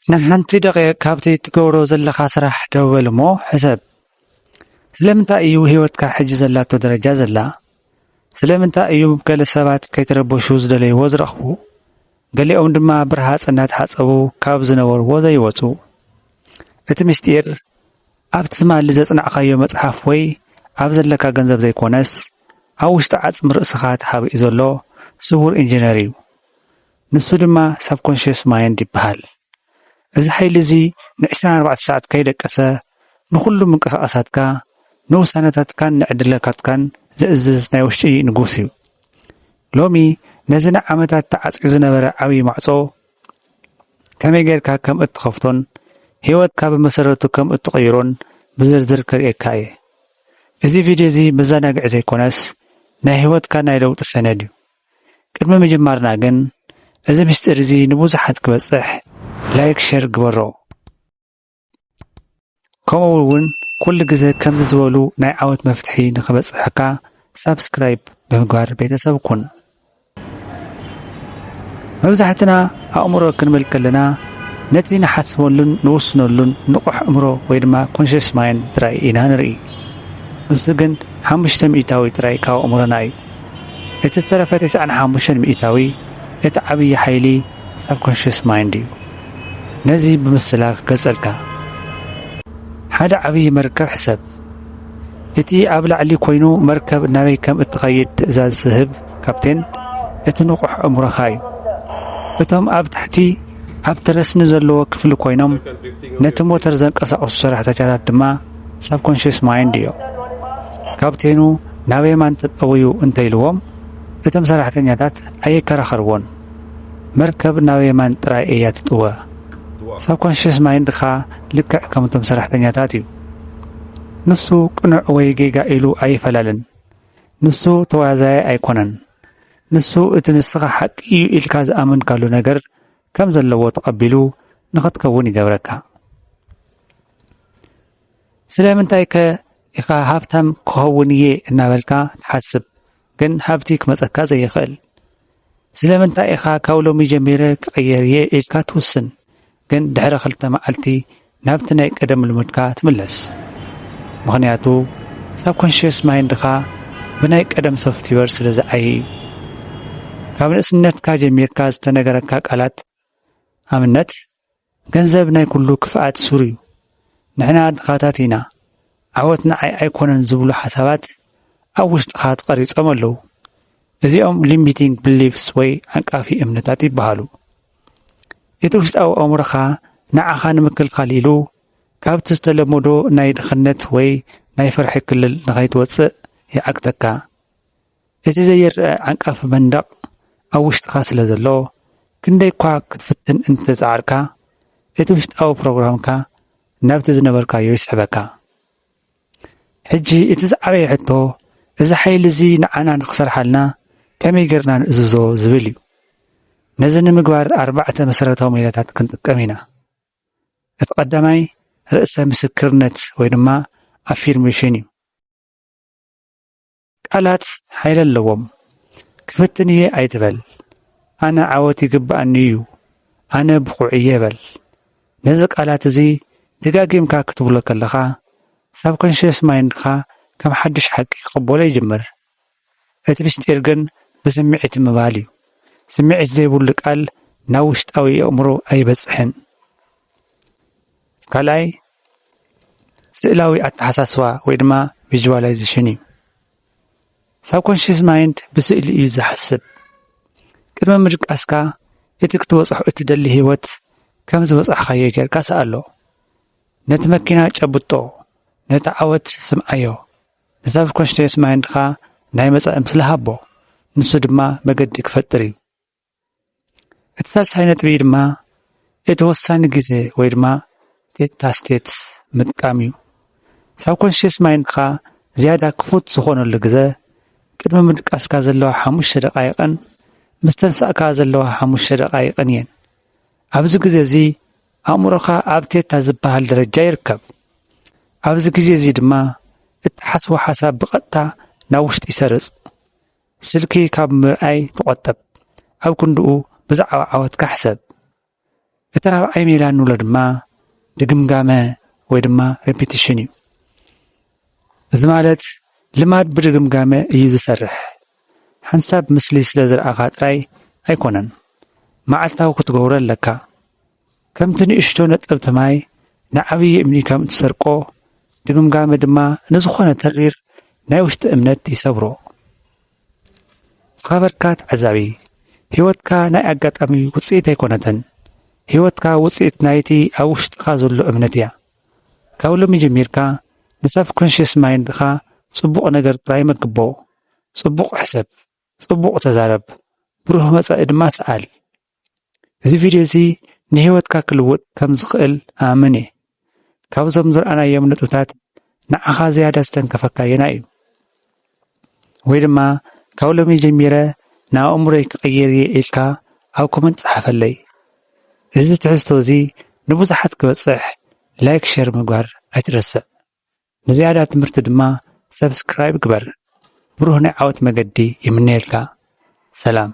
نحنتي دقيق كابتي تقورو زلخا سرح دوبل مو حسب سلمنتا ايو هيوتكا حج زلاتو درجة زلا سلمنتا ايو بقال سبات كيتربوشو زدلي وزرخبو قالي دما برهاص انات حصبو كاب زنور وزا يوصو እቲ ምስጢር ኣብ ትማል ዘጽናዕኻዮ መጽሓፍ ወይ ኣብ ዘለካ ገንዘብ ዘይኮነስ ኣብ ውሽጢ ዓጽሚ ርእስኻ ተሓቢኡ ዘሎ ስውር ኢንጂነር እዩ ንሱ ድማ ሳብኮንሽስ ማይንድ ይበሃል እዚ ሓይሊ እዚ ን24 ሰዓት ከይደቀሰ ንኹሉ ምንቅስቓሳትካ ንውሳነታትካን ንዕድለካትካን ዝእዝዝ ናይ ውሽጢ ንጉስ እዩ ሎሚ ነዚ ንዓመታት ተዓጽዩ ዝነበረ ዓብዪ ማዕጾ ከመይ ጌርካ ከም እትኸፍቶን ህይወትካ በመሰረቱ ከም እትቀይሮን ብዝርዝር ከርእየካ እየ እዚ ቪድዮ እዚ መዘናግዒ ዘይኮነስ ናይ ህይወትካ ናይ ለውጢ ሰነድ እዩ ቅድሚ ምጅማርና ግን እዚ ምስጢር እዚ ንብዙሓት ክበፅሕ ላይክ ሼር ግበሮ ከምኡ እውን ኩሉ ግዜ ከምዚ ዝበሉ ናይ ዓወት መፍትሒ ንክበፅሐካ ሳብስክራይብ ብምግባር ቤተሰብ ኩን መብዛሕትና ኣእምሮ ክንብል ከለና ነቲ ንሓስበሉን ንውስነሉን ንቑሕ እምሮ ወይ ድማ ኮንሽስ ማይንድ ጥራይ ኢና ንርኢ ንሱ ግን 5 ሚእታዊ ጥራይ ካብ እምሮና እዩ እቲ ዝተረፈ 95 ሚእታዊ እቲ ዓብዪ ሓይሊ ሳብኮንሽስ ማይንድ እዩ ነዚ ብምስላክ ገልጸልካ ሓደ ዓብዪ መርከብ ሕሰብ እቲ ኣብ ላዕሊ ኮይኑ መርከብ ናበይ ከም እትኸይድ ትእዛዝ ዝህብ ካፕቴን እቲ ንቑሕ እምሮኻ እዩ እቶም ኣብ ታሕቲ ኣብ ተረስኒ ዘለዎ ክፍሊ ኮይኖም ነቲ ሞተር ዘንቀሳቕሱ ሰራሕተኛታት ድማ ሳብኮንሽስ ማይንድ እዮም ካፕቴኑ ናበይ ማን ተጠውዩ እንተይልዎም እቶም ሰራሕተኛታት ኣይከራኸርዎን መርከብ ናበይ ማን ጥራይ እያ ትጥወ ሳብኮንሽስ ማይንድኻ ልክዕ ከምቶም ሰራሕተኛታት እዩ ንሱ ቅኑዕ ወይ ጌጋ ኢሉ ኣይፈላልን ንሱ ተዋዛይ ኣይኮነን ንሱ እቲ ንስኻ ሓቂ እዩ ኢልካ ዝኣመንካሉ ነገር ከም ዘለዎ ተቐቢሉ ንኽትከውን ይገብረካ ስለምንታይ ከ ኢኻ ሃብታም ክኸውን እየ እናበልካ ትሓስብ ግን ሃብቲ ክመፀካ ዘይኽእል ስለምንታይ ኢኻ ካብ ሎሚ ጀሚረ ክቕየር እየ ኢልካ ትውስን ግን ድሕሪ 2 መዓልቲ ናብቲ ናይ ቀደም ልምድካ ትምለስ ምኽንያቱ ሳብኮንሽስ ማይንድኻ ብናይ ቀደም ሶፍትዌር ስለ ዝዓየ እዩ ካብ ንእስነትካ ጀሚርካ ዝተነገረካ ቃላት ኣብነት ገንዘብ ናይ ኩሉ ክፍኣት ሱር እዩ ንሕና ድኻታት ኢና ዓወት ንዓይ ኣይኮነን ዝብሉ ሓሳባት ኣብ ውሽጥኻ ተቐሪጾም ኣለዉ እዚኦም ሊሚቲንግ ብሊፍስ ወይ ዓንቃፊ እምነታት ይበሃሉ እቲ ውሽጣዊ ኣእምሮኻ ንዓኻ ንምክልኻል ኢሉ ካብቲ ዝተለመዶ ናይ ድኽነት ወይ ናይ ፍርሒ ክልል ንኸይትወፅእ ይዓግተካ እቲ ዘይርአ ዓንቃፊ መንደቕ ኣብ ውሽጥኻ ስለ ዘሎ ክንደይ እኳ ክትፍትን እንተፃዓርካ እቲ ውሽጣዊ ፕሮግራምካ ናብቲ ዝነበርካዮ ይስሕበካ ሕጂ እቲ ዝዓበየ ሕቶ እዚ ሓይሊ እዚ ንዓና ንኽሰርሓልና ከመይ ጌርና ንእዝዞ ዝብል እዩ ነዚ ንምግባር 4 መሰረታዊ ሜላታት ክንጥቀም ኢና እቲ ቀዳማይ ርእሰ ምስክርነት ወይ ድማ ኣፊርሜሽን እዩ ቃላት ሓይሊ ኣለዎም ክፍትን እየ ኣይትበል ኣነ ዓወት ይግባኣኒ እዩ ኣነ ብቑዕ እየ በል ነዚ ቃላት እዚ ደጋጊምካ ክትብሎ ከለኻ ሳብኮንሽስ ማይንድካ ከም ሓድሽ ሓቂ ክቕበሎ ይጅምር እቲ ምስጢር ግን ብስምዒት ምባል እዩ ስምዒት ዘይብሉ ቃል ናብ ውሽጣዊ ኣእምሮ ኣይበፅሕን ካልኣይ ስእላዊ ኣተሓሳስባ ወይ ድማ ቪዥዋላይዜሽን እዩ ሳብኮንሽስ ማይንድ ብስእሊ እዩ ዝሓስብ ቅድሚ ምድቃስካ እቲ ክትበፅሖ እትደሊ ህይወት ከም ዝበፅሕካዮ ጌርካ ሰኣሎ ነቲ መኪና ጨብጦ ነቲ ዓወት ስምዓዮ ንሳብኮንሽስ ማይንድካ ናይ መጻኢ ምስሊ ሃቦ ንሱ ድማ መገዲ ክፈጥር እዩ እቲ ሳልሳይ ነጥቢ ድማ እቲ ወሳኒ ግዜ ወይ ድማ ቴታ ስቴትስ ምጥቃም እዩ ሳብኮንሽስ ማይንድካ ዝያዳ ክፉት ዝኾነሉ ግዜ ቅድሚ ምድቃስካ ዘለዋ 5 ደቃይቕን ምስ ተንሳእካ ዘለዋ 5 ደቃይቕን እየን ኣብዚ ግዜ እዚ ኣእምሮኻ ኣብ ቴታ ዝበሃል ደረጃ ይርከብ ኣብዚ ግዜ እዚ ድማ እትሓስቦ ሓሳብ ብቐጥታ ናብ ውሽጢ ይሰርጽ ስልኪ ካብ ምርኣይ ትቆጠብ ኣብ ክንድኡ ብዛዕባ ዓወትካ ሕሰብ እቲ ራብዓይ ሜላ ንብሎ ድማ ድግምጋመ ወይ ድማ ሬፒቲሽን እዩ። እዚ ማለት ልማድ ብድግምጋመ እዩ ዝሰርሕ። ሓንሳብ ምስሊ ስለ ዝረኣኻ ጥራይ ኣይኮነን መዓልታዊ ክትገብሮ ኣለካ። ከምቲ ንእሽቶ ነጠብቲ ማይ ንዓብዪ እምኒ ከም እትሰርቆ ድግምጋመ ድማ ንዝኾነ ተሪር ናይ ውሽጢ እምነት ይሰብሮ። ዝኸበርካ ተዓዛቢ ህይወትካ ናይ ኣጋጣሚ ውፅኢት ኣይኮነተን። ህይወትካ ውፅኢት ናይቲ ኣብ ውሽጥኻ ዘሎ እምነት እያ። ካብ ሎሚ ጀሚርካ ንሰብኮንሽስ ማይንድኻ ጽቡቕ ነገር ጥራይ መግቦ፣ ጽቡቕ ሕሰብ፣ ጽቡቕ ተዛረብ፣ ብሩህ መጻኢ ድማ ሰኣል። እዚ ቪድዮ እዚ ንህይወትካ ክልውጥ ከም ዝኽእል ኣምን እየ። ካብዞም ዝረኣናዮም ነጥብታት ንዓኻ ዝያዳ ዝተንከፈካ የና እዩ? ወይ ድማ ካብ ሎሚ ጀሚረ ናብ ኣእምሮይ ክቕየር እየ ኢልካ ኣብ ኮመንት ጻሓፈለይ። እዚ ትሕዝቶ እዚ ንብዙሓት ክበጽሕ ላይክ ሼር ምግባር ኣይትረስዕ። ንዝያዳ ትምህርቲ ድማ ሰብስክራይብ ግበር። ብሩህ ናይ ዓወት መገዲ ይምነየልካ። ሰላም።